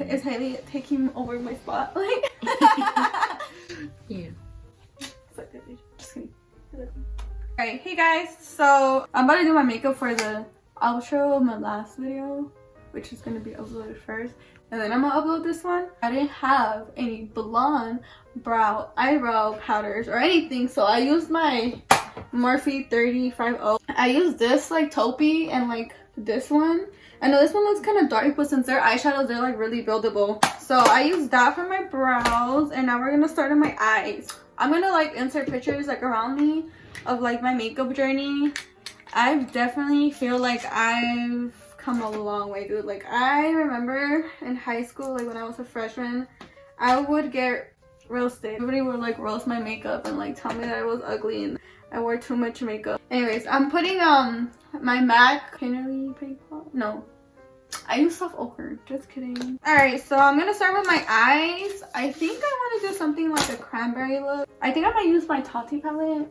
Is Haley taking over my spot? Like, yeah. Just kidding. Alright, hey guys. So I'm about to do my makeup for the outro of my last video, which is gonna be uploaded first, and then I'm gonna upload this one. I didn't have any blonde eyebrow powders or anything, so I used my Morphe 3050. I used this like taupey and like this one. I know this one looks kind of dark, but since they're eyeshadows, they're like really buildable. So I used that for my brows, and now we're gonna start on my eyes. I'm gonna like insert pictures like around me of like my makeup journey. I definitely feel like I've come a long way, dude. Like, I remember in high school, like when I was a freshman, I would get roasted. Everybody would like roast my makeup and like tell me that I was ugly and I wore too much makeup. Anyways, I'm putting my MAC Painterly paint pot. No, I use soft ochre. Just kidding. Alright, so I'm gonna start with my eyes. I think I want to do something like a cranberry look. I think I might use my Tati palette.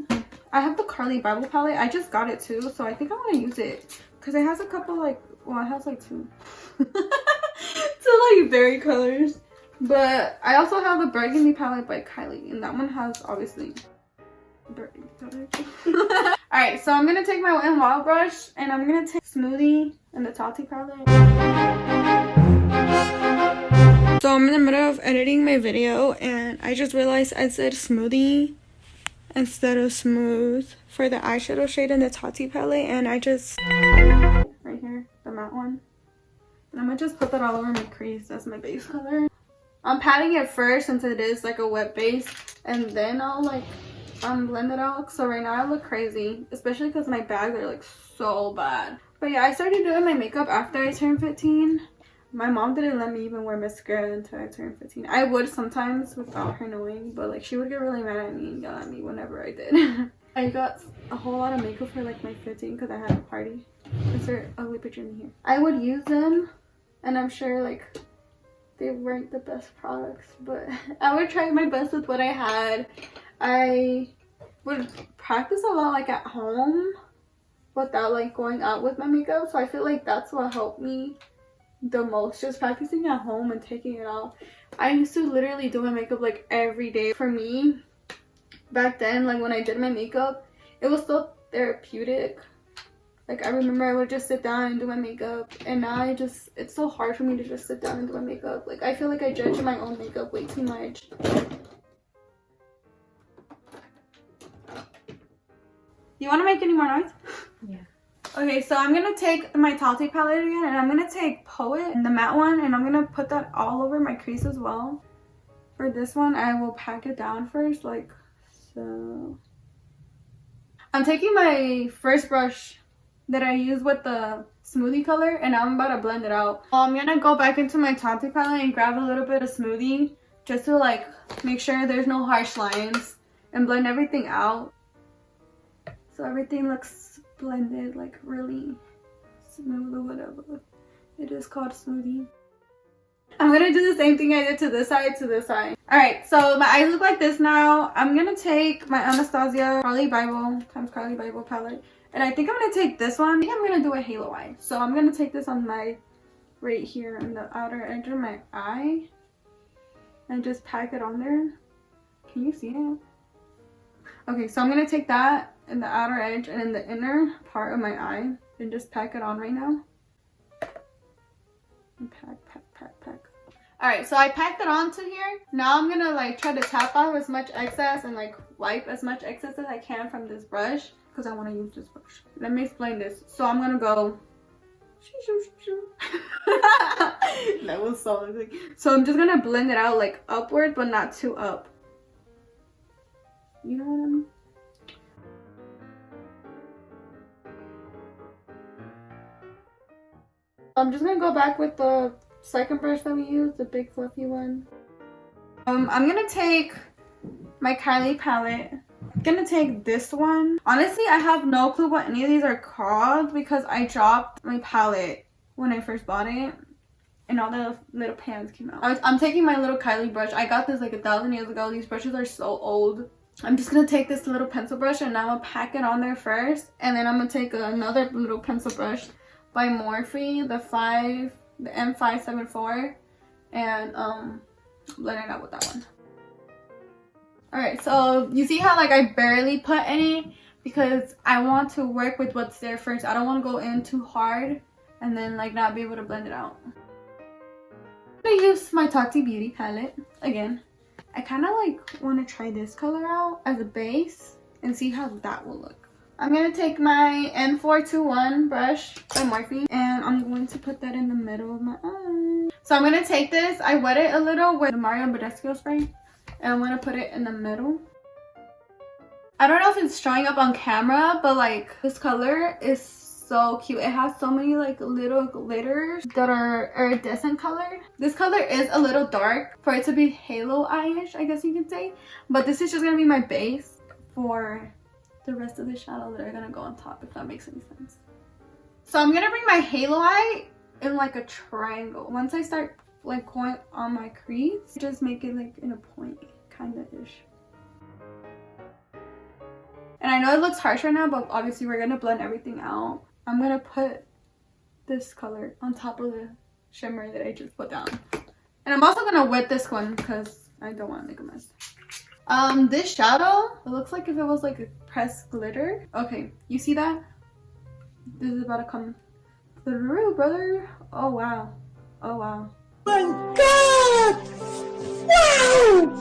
I have the Carli Bybel palette. I just got it too, so I think I want to use it because it has a couple like, well, it has like two like berry colors. But I also have the Burgundy palette by Kylie, and that one has obviously burgundy color. Alright, so I'm gonna take my Wet n Wild brush and I'm gonna take Smoothie and the Tati palette. So I'm in the middle of editing my video and I just realized I said Smoothie instead of Smooth for the eyeshadow shade in the Tati palette, and I just right here, the matte one, and I'm gonna just put that all over my crease as my base color. I'm patting it first since it is like a wet base, and then I'll like blend it out. So right now I look crazy, especially because my bags are like so bad. But yeah, I started doing my makeup after I turned 15. My mom didn't let me even wear mascara until I turned 15. I would sometimes without her knowing, but like she would get really mad at me and yell at me whenever I did. I got a whole lot of makeup for like my 15 because I had a party. Insert ugly picture in here. I would use them, and I'm sure like they weren't the best products, but I would try my best with what I had. I would practice a lot like at home without like going out with my makeup, so I feel like that's what helped me the most, just practicing at home and taking it off. I used to literally do my makeup like every day. For me back then, like when I did my makeup, it was so therapeutic. Like I remember I would just sit down and do my makeup, and now it's so hard for me to just sit down and do my makeup. Like I feel like I judge my own makeup way too much. You want to make any more noise? Yeah. Okay, so I'm going to take my Tati palette again, and I'm going to take Poet, the matte one, and I'm going to put that all over my crease as well. For this one, I will pack it down first, like so. I'm taking my first brush that I used with the Smoothie color, and I'm about to blend it out. I'm going to go back into my Tati palette and grab a little bit of Smoothie just to like make sure there's no harsh lines and blend everything out. So everything looks blended, like really smooth or whatever. It is called Smoothie. I'm gonna do the same thing I did to this side to this side. Alright, so my eyes look like this now. I'm gonna take my Anastasia Carli Bybel times Carli Bybel palette. And I think I'm gonna take this one. I think I'm gonna do a halo eye. So I'm gonna take this on my, right here on the outer edge of my eye. And just pack it on there. Can you see it? Okay, so I'm gonna take that in the outer edge and in the inner part of my eye and just pack it on right now. And pack. Alright, so I packed it onto here. Now I'm gonna like try to tap off as much excess and like wipe as much excess as I can from this brush because I want to use this brush. Let me explain this. So I'm gonna go that was so ugly. So I'm just gonna blend it out like upward but not too up. You know what I mean? I'm just gonna go back with the second brush that we used, the big fluffy one. I'm gonna take my Kylie palette. I'm gonna take this one. Honestly, I have no clue what any of these are called because I dropped my palette when I first bought it and all the little pans came out. I'm taking my little Kylie brush. I got this like 1,000 years ago. These brushes are so old. I'm just gonna take this little pencil brush and now I'm gonna pack it on there first, and then I'm gonna take another little pencil brush by Morphe, the M574, and blend it out with that one. Alright, so you see how like I barely put any because I want to work with what's there first. I don't want to go in too hard and then like not be able to blend it out. I'm gonna use my Tati Beauty palette again. I kind of like want to try this color out as a base and see how that will look. I'm gonna take my N421 brush by Morphe and I'm going to put that in the middle of my eye. So I'm gonna take this, I wet it a little with the Mario Badescu spray, and I'm gonna put it in the middle. I don't know if it's showing up on camera, but like this color is so cute. It has so many like little glitters that are iridescent colored. This color is a little dark for it to be halo eye-ish, I guess you can say. But this is just gonna be my base for the rest of the shadows that are gonna go on top, if that makes any sense. So I'm gonna bring my halo eye in like a triangle. Once I start like going on my crease, just make it like in a point, kinda ish. And I know it looks harsh right now, but obviously we're gonna blend everything out. I'm gonna put this color on top of the shimmer that I just put down. And I'm also gonna wet this one because I don't want to make a mess. This shadow, it looks like if it was like a pressed glitter. Okay, you see that? This is about to come through, brother. Oh wow. Oh wow. Oh my god! Wow!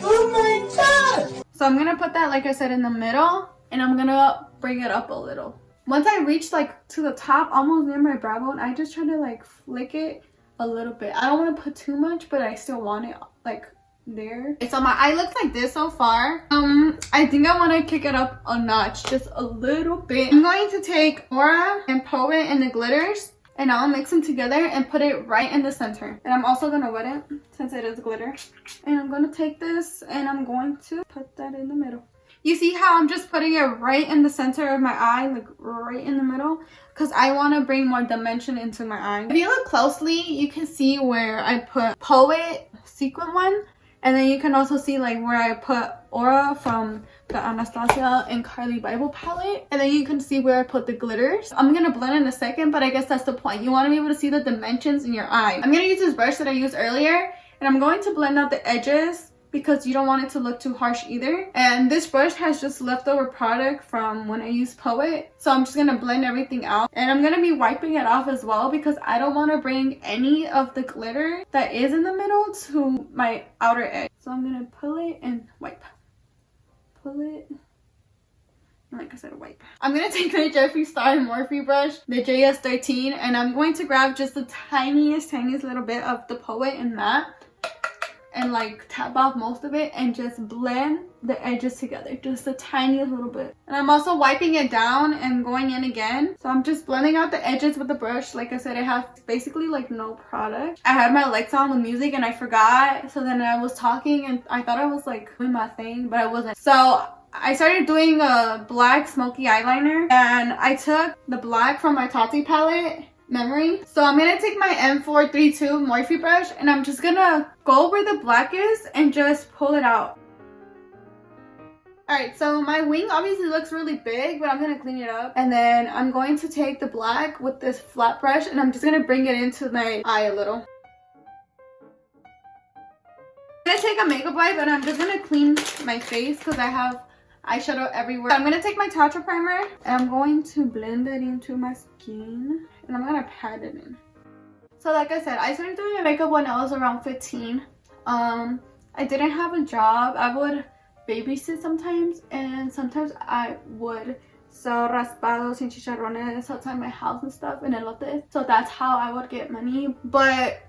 Oh my god! So I'm gonna put that, like I said, in the middle, and I'm gonna bring it up a little. Once I reach like to the top, almost near my brow bone, I just try to like flick it a little bit. I don't want to put too much, but I still want it like there. So my eye looks like this so far. I think I want to kick it up a notch, just a little bit. I'm going to take Aura and Poet and the glitters, and I'll mix them together and put it right in the center. And I'm also gonna wet it since it is glitter. And I'm gonna take this and I'm going to put that in the middle. You see how I'm just putting it right in the center of my eye, like right in the middle, because I want to bring more dimension into my eye. If you look closely, you can see where I put Poet sequin one, and then you can also see like where I put Aura from the Anastasia and Carly Bible palette, and then you can see where I put the glitters. I'm gonna blend in a second, but I guess that's the point. You want to be able to see the dimensions in your eye. I'm gonna use this brush that I used earlier, and I'm going to blend out the edges because you don't want it to look too harsh either. And this brush has just leftover product from when I used Poet, so I'm just gonna blend everything out, and I'm gonna be wiping it off as well because I don't want to bring any of the glitter that is in the middle to my outer edge. So I'm gonna pull it and wipe, pull it, and like I said, wipe. I'm gonna take the Jeffree Star Morphe brush, the JS13, and I'm going to grab just the tiniest little bit of the Poet and matte and like tap off most of it and just blend the edges together, just the tiniest little bit. And I'm also wiping it down and going in again. So I'm just blending out the edges with the brush. Like I said, it has basically like no product. I had my Alexa on with music and I forgot, so then I was talking and I thought I was like doing my thing, but I wasn't. So I started doing a black smoky eyeliner, and I took the black from my Tati palette, Memory. So I'm gonna take my M432 Morphe brush and I'm just gonna go where the black is and just pull it out. Alright, so my wing obviously looks really big, but I'm gonna clean it up. And then I'm going to take the black with this flat brush and I'm just gonna bring it into my eye a little. I'm gonna take a makeup wipe and I'm just gonna clean my face because I have eyeshadow everywhere. I'm gonna take my Tatcha primer and I'm going to blend it into my skin. And I'm gonna pat it in. So like I said, I started doing my makeup when I was around 15. I didn't have a job. I would babysit sometimes, and sometimes I would sell raspados and chicharrones outside my house and stuff and elotes. So that's how I would get money. But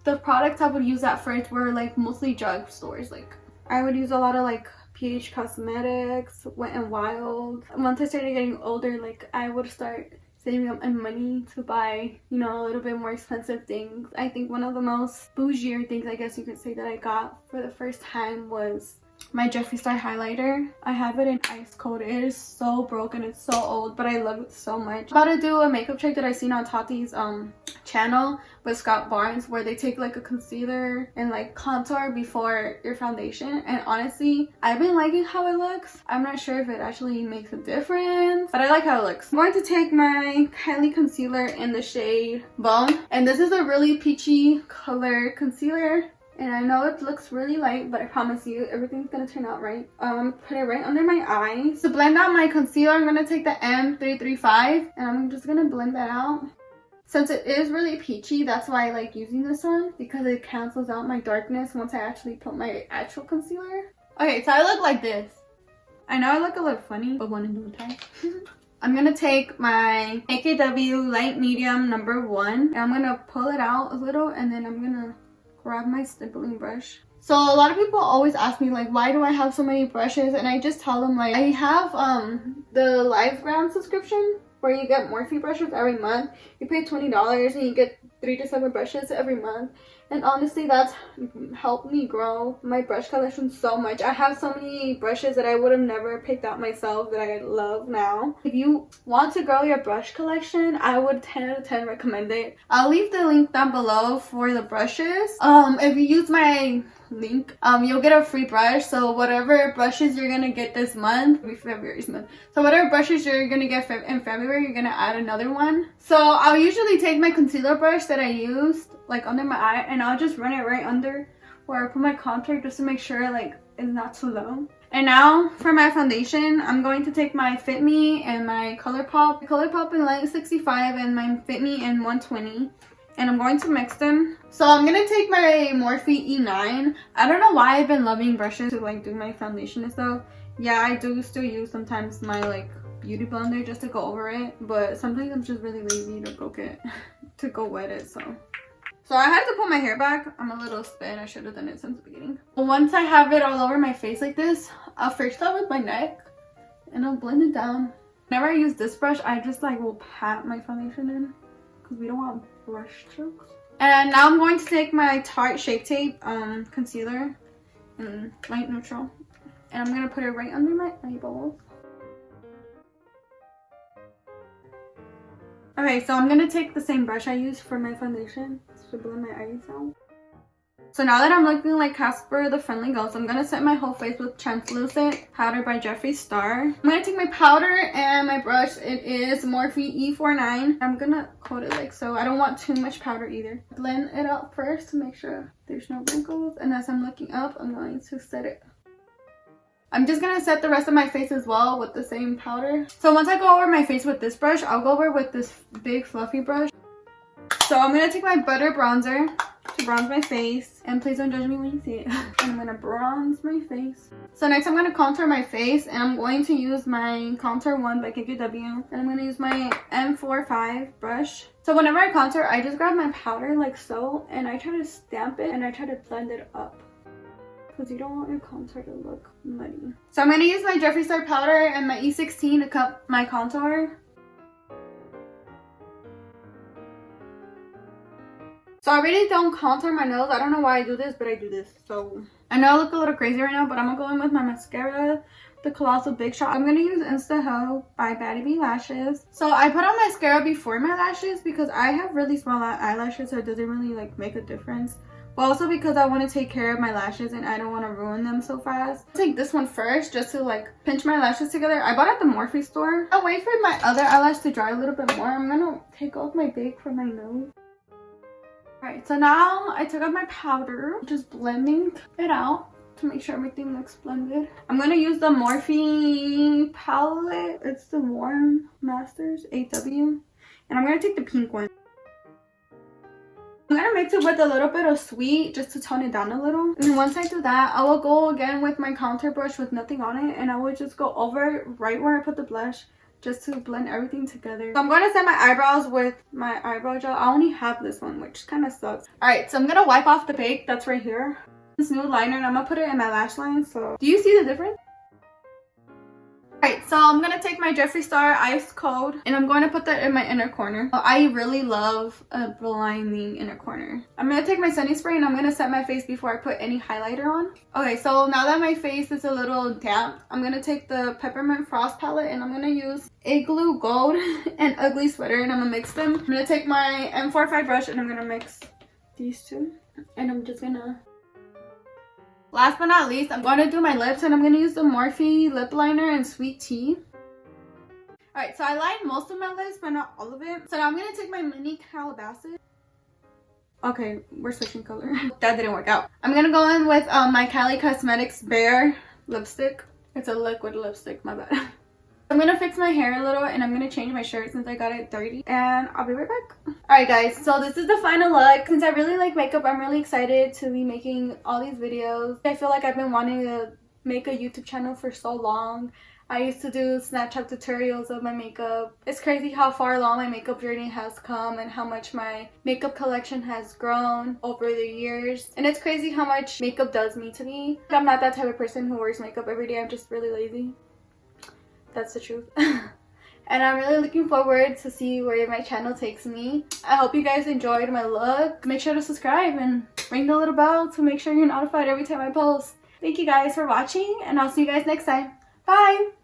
the products I would use at first were like mostly drug stores. Like I would use a lot of like PH Cosmetics, Wet n Wild. Once I started getting older, like I would start saving up my money to buy, you know, a little bit more expensive things. I think one of the most bougier things, I guess you could say, that I got for the first time was my Jeffree Star highlighter. I have it in ice cold. It is so broken. It's so old, but I love it so much. I'm about to do a makeup check that I seen on Tati's channel with Scott Barnes, where they take like a concealer and like contour before your foundation, and honestly I've been liking how it looks. I'm not sure if it actually makes a difference, but I like how it looks. I'm going to take my Kylie concealer in the shade Bone, and this is a really peachy color concealer. And I know it looks really light, but I promise you, everything's gonna turn out right. Put it right under my eyes. To blend out my concealer, I'm gonna take the M335, and I'm just gonna blend that out. Since it is really peachy, that's why I like using this one, because it cancels out my darkness once I actually put my actual concealer. Okay, so I look like this. I know I look a little funny, but one in no time. I'm gonna take my AKW Light Medium #1, and I'm gonna pull it out a little, and then I'm gonna grab my stippling brush. So a lot of people always ask me like, why do I have so many brushes? And I just tell them like, I have the LiveGround subscription where you get Morphe brushes every month. You pay $20 and you get 3 to 7 brushes every month. And honestly, that's helped me grow my brush collection so much. I have so many brushes that I would have never picked out myself that I love now. If you want to grow your brush collection, I would 10 out of 10 recommend it. I'll leave the link down below for the brushes. If you use my link, you'll get a free brush. So whatever brushes you're gonna get this month, February's month. So whatever brushes you're gonna get in February, you're gonna add another one. So I'll usually take my concealer brush that I used like under my eye, and I'll just run it right under where I put my contour, just to make sure like it's not too low. And now for my foundation, I'm going to take my Fit Me and my ColourPop in Light 65 and my Fit Me in 120. And I'm going to mix them. So I'm gonna take my Morphe E9. I don't know why I've been loving brushes to like do my foundation and stuff. Yeah, I do still use sometimes my like beauty blender just to go over it, but sometimes I'm just really lazy to go get to go wet it. So I had to put my hair back. I'm a little spin. I should have done it since the beginning. But once I have it all over my face like this, I'll first start with my neck and I'll blend it down. Whenever I use this brush, I just like will pat my foundation in because we don't want brush strokes. And now I'm going to take my Tarte Shape Tape concealer in light neutral, and I'm gonna put it right under my eyeballs. Okay, so I'm gonna take the same brush I used for my foundation to blend my eyes out. So now that I'm looking like Casper the Friendly Ghost, I'm gonna set my whole face with Translucent Powder by Jeffree Star. I'm gonna take my powder and my brush. It is Morphe E49. I'm gonna coat it like so. I don't want too much powder either. Blend it out first to make sure there's no wrinkles. And as I'm looking up, I'm going to set it. I'm just gonna set the rest of my face as well with the same powder. So once I go over my face with this brush, I'll go over with this big fluffy brush. So I'm gonna take my Butter Bronzer to bronze my face, and please don't judge me when you see it. And I'm gonna bronze my face. So next I'm gonna contour my face, and I'm going to use my Contour One by KKW, and I'm gonna use my M45 brush. So whenever I contour, I just grab my powder like so, and I try to stamp it and I try to blend it up, because you don't want your contour to look muddy. So I'm gonna use my Jeffree Star powder and my E16 to cut my contour. So I really don't contour my nose. I don't know why I do this, but I do this. So I know I look a little crazy right now, but I'm gonna go in with my mascara, the Colossal Big Shot. I'm gonna use Insta Ho by Baddie B Lashes. So I put on mascara before my lashes because I have really small eyelashes, so it doesn't really like make a difference. But also because I want to take care of my lashes and I don't want to ruin them so fast. I'll take this one first just to like pinch my lashes together. I bought it at the Morphe store. I'll wait for my other eyelash to dry a little bit more. I'm gonna take off my bake from my nose. Alright, so now I took out my powder, just blending it out to make sure everything looks blended. I'm going to use the Morphe palette. It's the Warm Masters 8W. And I'm going to take the pink one. I'm going to mix it with a little bit of Sweet just to tone it down a little. And once I do that, I will go again with my contour brush with nothing on it. And I will just go over right where I put the blush, just to blend everything together. So I'm going to set my eyebrows with my eyebrow gel. I only have this one, which kind of sucks. Alright, so I'm going to wipe off the bake that's right here. This new liner, and I'm going to put it in my lash line. So do you see the difference? Alright, so I'm gonna take my Jeffree Star Ice Cold and I'm going to put that in my inner corner. I really love applying the inner corner. I'm gonna take my setting spray and I'm gonna set my face before I put any highlighter on. Okay, so now that my face is a little damp, I'm gonna take the Peppermint Frost palette and I'm gonna use Igloo Gold and Ugly Sweater and I'm gonna mix them. I'm gonna take my M45 brush and I'm gonna mix these two. And I'm just gonna... Last but not least, I'm going to do my lips and I'm going to use the Morphe lip liner in Sweet Tea. Alright, so I lined most of my lips, but not all of it. So now I'm going to take my mini Calabasas. Okay, we're switching color. That didn't work out. I'm going to go in with my Kylie Cosmetics Bare lipstick. It's a liquid lipstick, my bad. I'm gonna fix my hair a little and I'm gonna change my shirt since I got it dirty, and I'll be right back. Alright guys, so this is the final look. Since I really like makeup, I'm really excited to be making all these videos. I feel like I've been wanting to make a YouTube channel for so long. I used to do Snapchat tutorials of my makeup. It's crazy how far along my makeup journey has come and how much my makeup collection has grown over the years. And it's crazy how much makeup does mean to me. I'm not that type of person who wears makeup every day. I'm just really lazy. That's the truth. And I'm really looking forward to see where my channel takes me. I hope you guys enjoyed my look. Make sure to subscribe and ring the little bell to make sure you're notified every time I post. Thank you guys for watching and I'll see you guys next time. Bye!